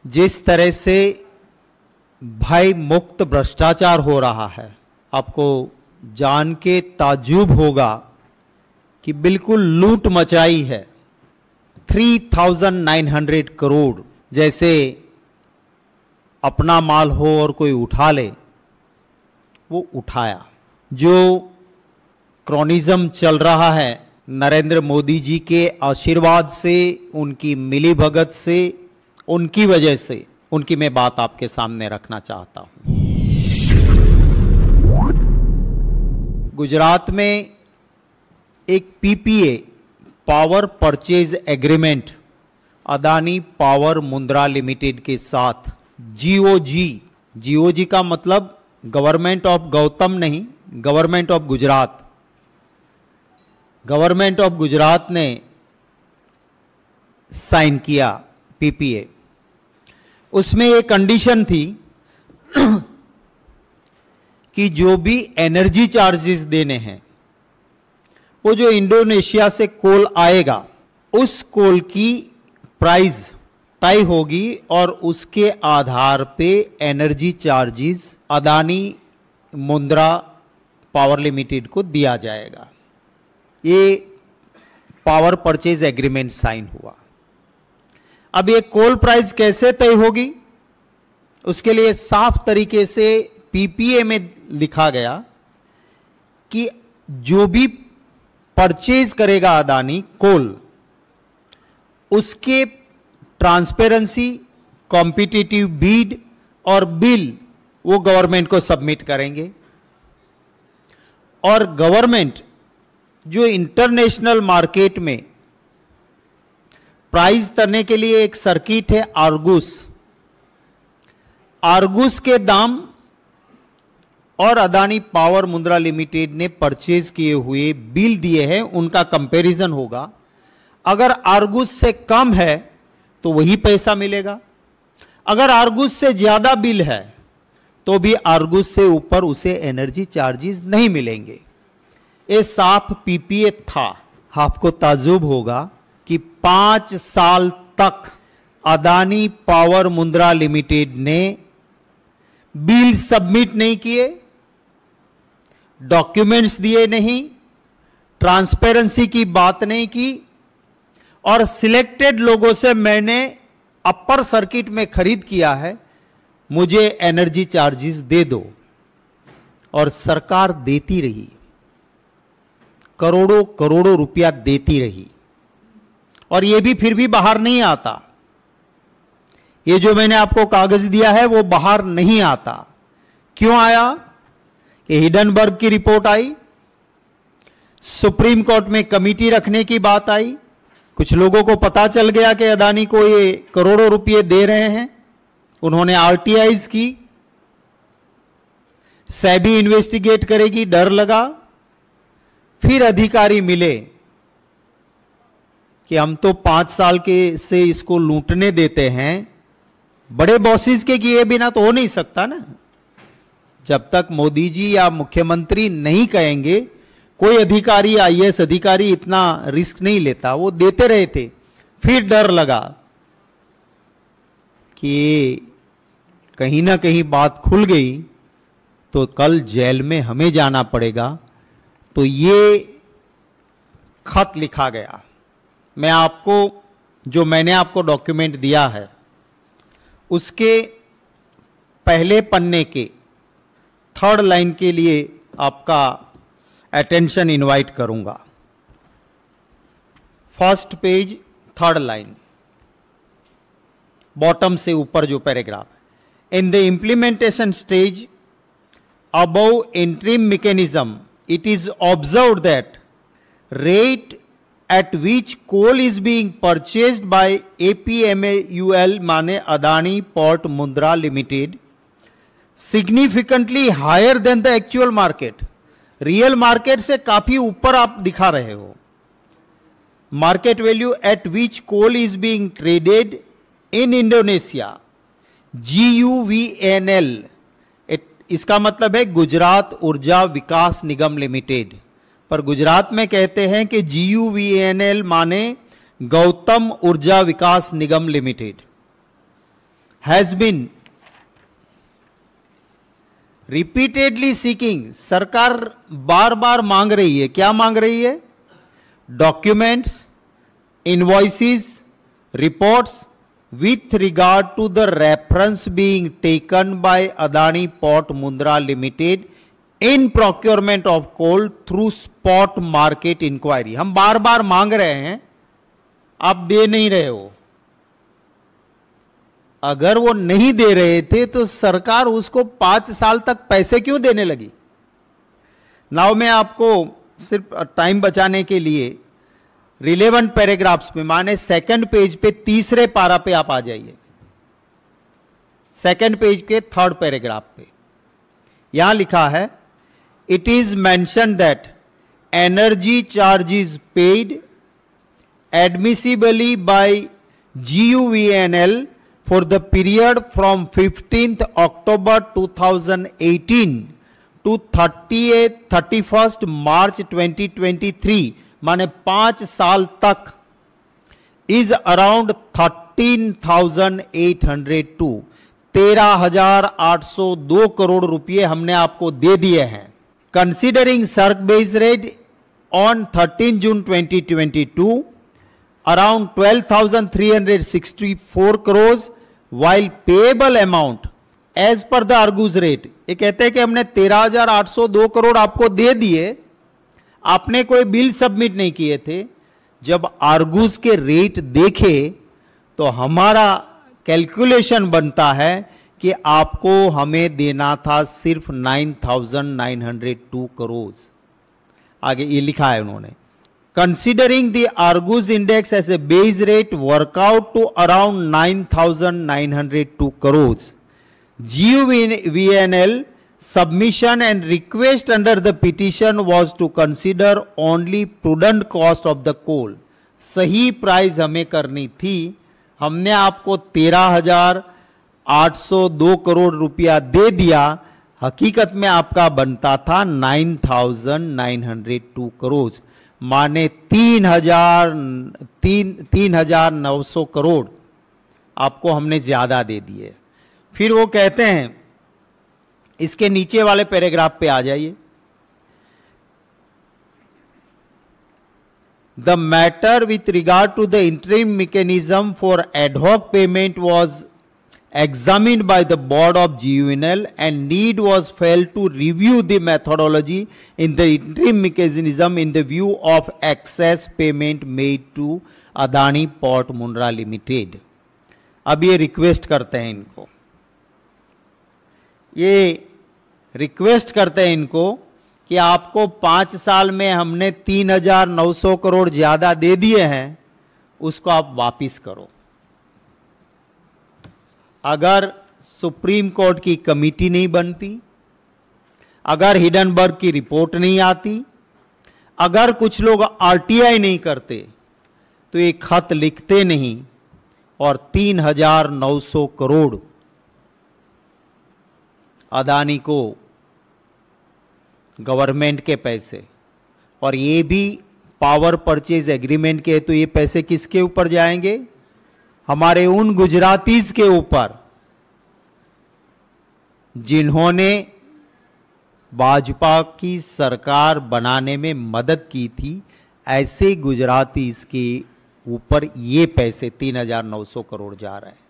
जिस तरह से भय मुक्त भ्रष्टाचार हो रहा है, आपको जान के ताज्जुब होगा कि बिल्कुल लूट मचाई है। 3,900 करोड़ जैसे अपना माल हो और कोई उठा ले, वो उठाया। जो क्रॉनिज्म चल रहा है नरेंद्र मोदी जी के आशीर्वाद से, उनकी मिलीभगत से, उनकी वजह से, उनकी मैं बात आपके सामने रखना चाहता हूं। गुजरात में एक PPA power purchase agreement Adani power Mundra limited के साथ जीओजी का मतलब गवर्नमेंट ऑफ गौतम नहीं, government of Gujarat, government of Gujarat ने साइन किया पीपीए। उसमें एक कंडीशन थी कि जो भी एनर्जी चार्जेस देने हैं, वो जो इंडोनेशिया से कोल आएगा उस कोल की प्राइस तय होगी और उसके आधार पे energy charges Adani Mundra power limited को दिया जाएगा। ये पावर परचेज एग्रीमेंट साइन हुआ। अब ये कोल प्राइस कैसे तय होगी, उसके लिए साफ तरीके से पीपीए में लिखा गया कि जो भी परचेज करेगा अदानी कोल, उसके ट्रांसपेरेंसी, कॉम्पिटिटिव बीड और बिल वो गवर्नमेंट को सबमिट करेंगे। और गवर्नमेंट जो इंटरनेशनल मार्केट में प्राइस करने के लिए एक सर्किट है आर्गुस के दाम और अदानी पावर मुंद्रा लिमिटेड ने परचेज किए हुए बिल दिए हैं, उनका कंपैरिजन होगा। अगर आर्गुस से कम है तो वही पैसा मिलेगा, अगर आर्गुस से ज्यादा बिल है तो भी आर्गुस से ऊपर उसे एनर्जी चार्जेस नहीं मिलेंगे। ये साफ पीपीए था। आपको ताज्जुब होगा कि 5 साल तक अदानी पावर मुंद्रा लिमिटेड ने बिल सबमिट नहीं किए, डॉक्यूमेंट्स दिए नहीं, ट्रांसपेरेंसी की बात नहीं की, और सिलेक्टेड लोगों से मैंने अपर सर्किट में खरीद किया है, मुझे एनर्जी चार्जेस दे दो, और सरकार देती रही, करोड़ों करोड़ों रुपया देती रही, और यह भी फिर भी बाहर नहीं आता। ये जो मैंने आपको कागज दिया है वो बाहर नहीं आता। क्यों आया? कि हिडनबर्ग की रिपोर्ट आई, सुप्रीम कोर्ट में कमेटी रखने की बात आई, कुछ लोगों को पता चल गया कि अदानी को ये करोड़ों रुपए दे रहे हैं, उन्होंने आरटीआईज की, सेबी इन्वेस्टिगेट करेगी, डर लगा। फिर अधिकारी मिले कि हम तो 5 साल के से इसको लूटने देते हैं, बड़े बॉसेस के किए बिना तो हो नहीं सकता ना। जब तक मोदी जी या मुख्यमंत्री नहीं कहेंगे, कोई अधिकारी, आईएएस अधिकारी इतना रिस्क नहीं लेता, वो देते रहे थे। फिर डर लगा कि कहीं ना कहीं बात खुल गई तो कल जेल में हमें जाना पड़ेगा। तो ये खत लिखा गया। मैं आपको, जो मैंने आपको डॉक्यूमेंट दिया है, उसके पहले पन्ने के 3rd लाइन के लिए आपका अटेंशन इनवाइट करूंगा। 1st page 3rd line, bottom से ऊपर जो पैराग्राफ है। In the implementation stage above interim mechanism it is observed that rate at which coal is being purchased by APMAUL माने Adani port Mundra limited significantly higher than the actual market, real market से काफी ऊपर आप दिखा रहे हो। Market value at which coal is being traded in Indonesia, GUVNL, इसका मतलब है गुजरात ऊर्जा विकास निगम लिमिटेड, पर गुजरात में कहते हैं कि GUVNL माने गौतम ऊर्जा विकास निगम limited, has been repeatedly seeking, सरकार बार बार मांग रही है, क्या मांग रही है? Documents, invoices, reports with regard to the reference being taken by Adani Port Mundra Limited in procurement of coal through spot market inquiry। हम बार बार मांग रहे हैं, आप दे नहीं रहे हो। अगर वो नहीं दे रहे थे तो सरकार उसको 5 साल तक पैसे क्यों देने लगी? नाउ मैं आपको सिर्फ टाइम बचाने के लिए रिलेवेंट पैराग्राफ्स में, माने सेकंड पेज पे तीसरे पारा पे आप आ जाइए, सेकंड पेज के थर्ड पैराग्राफ पे यहां लिखा है, it is mention that energy charges paid admissibly by GUVNL for the period from 15th October 2018 to 31st March 2023, माने 5 साल तक, इज अराउंड 13,802, 13,802 करोड़ रुपए हमने आपको दे दिए हैं। कंसिडरिंग सर्क base rate on 13 June 2022 around 12,364 crore, while payable amount as per the Argus rate, ये कहते हैं कि हमने 13,802 करोड़ आपको दे दिए, आपने कोई बिल सबमिट नहीं किए थे। जब आर्गूस के रेट देखे तो हमारा कैलकुलेशन बनता है कि आपको हमें देना था सिर्फ 9,902 करोड़। आगे ये लिखा है उन्होंने, considering the Argus index as a base rate work out to around 9,902 crore. GUVNL submission and request under the petition was to consider only prudent cost of the coal। सही प्राइस हमें करनी थी, हमने आपको 13,802 करोड़ रुपया दे दिया, हकीकत में आपका बनता था 9,902 करोड़, माने 3,900 करोड़ आपको हमने ज्यादा दे दिए। फिर वो कहते हैं, इसके नीचे वाले पैराग्राफ पे आ जाइए, the matter with regard to the interim mechanism for ad hoc payment was examined by the board of GUVNL and need was felt to review the methodology in the interim mechanism in the view of excess payment made to Adani port Mundra limited. अब ये request करते हैं इनको, ये request करते हैं इनको कि आपको 5 साल में हमने 3,900 करोड़ ज्यादा दे दिए हैं, उसको आप वापिस करो। अगर सुप्रीम कोर्ट की कमेटी नहीं बनती, अगर हिडनबर्ग की रिपोर्ट नहीं आती, अगर कुछ लोग RTI नहीं करते तो ये खत लिखते नहीं और 3,900 करोड़ अदानी को गवर्नमेंट के पैसे, और ये भी पावर परचेज एग्रीमेंट के, तो ये पैसे किसके ऊपर जाएंगे? हमारे उन गुजरातीज के ऊपर जिन्होंने भाजपा की सरकार बनाने में मदद की थी। ऐसे गुजरातीज के ऊपर ये पैसे 3,900 करोड़ जा रहे हैं।